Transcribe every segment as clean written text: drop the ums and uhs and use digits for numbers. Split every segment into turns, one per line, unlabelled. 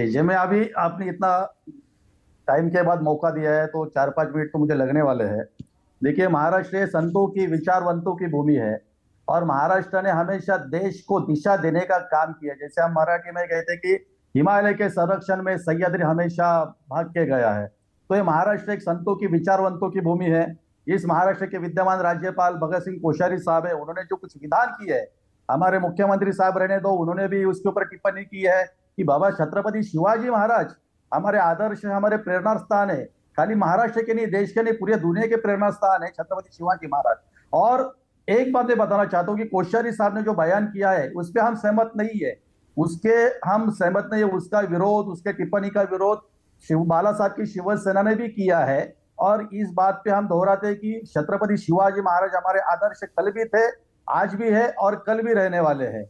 जी मैं अभी आपने इतना टाइम के बाद मौका दिया है तो 4-5 मिनट तो मुझे लगने वाले हैं। देखिए, महाराष्ट्र संतों की, विचारवंतों की भूमि है और महाराष्ट्र ने हमेशा देश को दिशा देने का काम किया। जैसे हम मराठी में कहते हैं कि हिमालय के संरक्षण में सह्याद्री हमेशा भाग के गया है, तो ये महाराष्ट्र एक संतों की, विचारवंतों की भूमि है। इस महाराष्ट्र के विद्यमान राज्यपाल भगत सिंह कोश्यारी साहब है, उन्होंने जो कुछ विधान किए है, हमारे मुख्यमंत्री साहब रहने दो, उन्होंने भी उसके ऊपर टिप्पणी की है कि बाबा छत्रपति शिवाजी महाराज हमारे आदर्श है, हमारे प्रेरणा स्थान है। खाली महाराष्ट्र के नहीं, देश के नहीं, पूरी दुनिया के प्रेरणा स्थान है छत्रपति शिवाजी महाराज। और एक बात मैं बताना चाहता हूँ कि कोश्यारी साहब ने जो बयान किया है उस पर हम सहमत नहीं है, उसके हम सहमत नहीं है, उसका विरोध, उसके टिप्पणी का विरोध शिव बाला साहब की शिवसेना ने भी किया है। और इस बात पे हम दोहराते हैं कि छत्रपति शिवाजी महाराज हमारे आदर्श कल भी थे, आज भी है और कल भी रहने वाले हैं।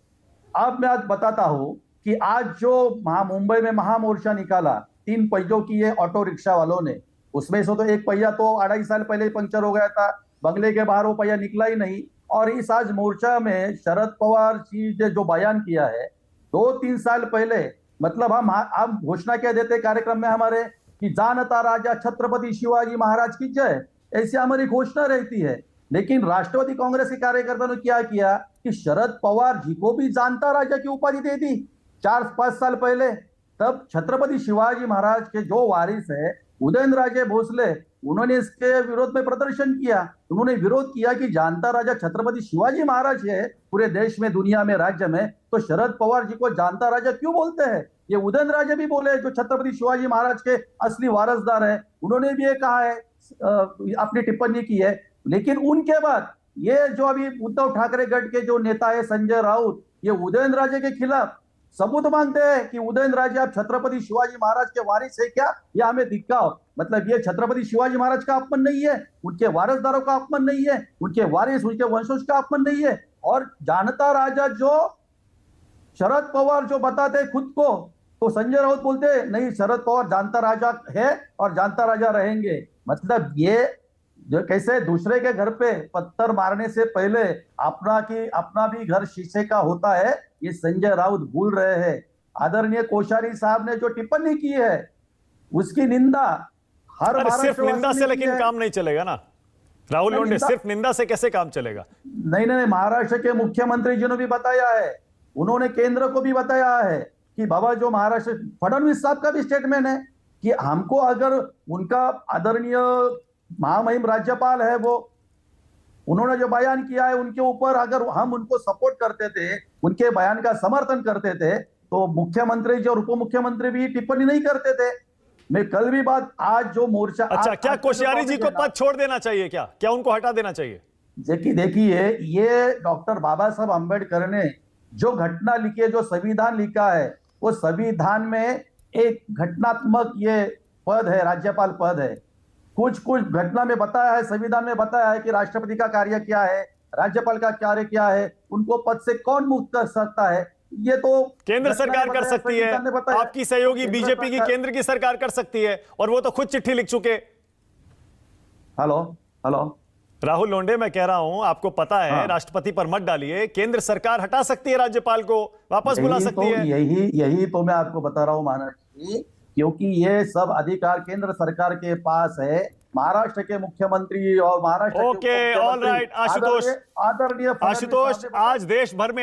अब मैं आज बताता हूं कि आज जो मुंबई में महामोर्चा निकाला 3 पहियों की ये ऑटो रिक्शा वालों ने, उसमें से तो एक पहिया तो 2.5 साल पहले ही पंक्चर हो गया था, बंगले के बाहर वो पहिया निकला ही नहीं। और इस आज मोर्चा में शरद पवार जी ने जो बयान किया है 2-3 साल पहले, मतलब हम घोषणा क्या देते कार्यक्रम में हमारे कि जानता राजा छत्रपति शिवाजी महाराज की जय, ऐसी हमारी घोषणा रहती है। लेकिन राष्ट्रवादी कांग्रेस के कार्यकर्ताओं ने क्या किया कि शरद पवार जी को भी जानता राजा की उपाधि दे दी 4-5 साल पहले। तब छत्रपति शिवाजी महाराज के जो वारिस है उदयनराजे भोसले, उन्होंने इसके विरोध में प्रदर्शन किया। उन्होंने विरोध किया कि जानता राजा छत्रपति शिवाजी महाराज है पूरे देश में, दुनिया में, राज्य में, तो शरद पवार जी को जानता राजा क्यों बोलते हैं। ये उदयनराजे भी बोले जो छत्रपति शिवाजी महाराज के असली वारसदार है, उन्होंने भी ये कहा है, अपनी टिप्पणी की है। लेकिन उनके बाद ये जो अभी उद्धव ठाकरे गढ़ के जो नेता है संजय राउत, ये उदयनराजे के खिलाफ सबूत मांगते हैं कि उदयनराजे आप छत्रपति शिवाजी महाराज के वारिस है क्या, ये हमें दिखाओ। मतलब ये छत्रपति शिवाजी महाराज का अपमान नहीं है, उनके वारसदारों का अपमान नहीं है, उनके वारिस, उनके वंशज का अपमान नहीं है। और जानता राजा जो शरद पवार जो बताते खुद को, तो संजय राउत बोलते नहीं, शरद पवार जानता राजा है और जानता राजा रहेंगे। मतलब ये जो कैसे दूसरे के घर पे पत्थर मारने से पहले अपना भी घर शीशे का होता है, ये संजय राउत भूल रहे हैं। आदरणीय कोश्यारी साहब ने जो टिप्पणी की है उसकी निंदा हर
सिर्फ निंदा से लेकिन काम नहीं चलेगा ना राहुल लोंढे, सिर्फ निंदा से कैसे काम चलेगा।
नहीं, महाराष्ट्र के मुख्यमंत्री जी ने भी बताया है, उन्होंने केंद्र को भी बताया है कि बाबा जो महाराष्ट्र फडणवीस साहब का भी स्टेटमेंट है कि हमको अगर उनका आदरणीय महामहिम राज्यपाल है वो, उन्होंने जो बयान किया है उनके ऊपर अगर हम उनको सपोर्ट करते थे, उनके बयान का समर्थन करते थे, तो मुख्यमंत्री जी और उप मुख्यमंत्री भी टिप्पणी नहीं करते थे। मैं कल भी बात, आज जो मोर्चा,
अच्छा, क्या कोश्यारी जी को पद छोड़ देना चाहिए, क्या उनको हटा देना चाहिए।
देखिए ये डॉक्टर बाबा साहब अम्बेडकर ने जो घटना लिखी है, जो संविधान लिखा है, वो संविधान में एक घटनात्मक ये पद है, राज्यपाल पद है। कुछ घटना में बताया है, संविधान में बताया है कि राष्ट्रपति का कार्य क्या है, राज्यपाल का कार्य क्या है, उनको पद से कौन मुक्त कर सकता है, ये तो
केंद्र सरकार कर सकती है। आपकी सहयोगी बीजेपी की केंद्र की सरकार कर सकती है, और वो तो खुद चिट्ठी लिख चुके।
हेलो
राहुल लोंढे, मैं कह रहा हूं आपको पता है, राष्ट्रपति पर मत डालिए, केंद्र सरकार हटा सकती है, राज्यपाल को वापस बुला सकती है।
यही तो मैं आपको बता रहा हूं मानस जी, क्योंकि ये सब अधिकार केंद्र सरकार के पास है। महाराष्ट्र के मुख्यमंत्री और Maharashtra
okay, all right Ashutosh,
आदरणीय
आज देश भर में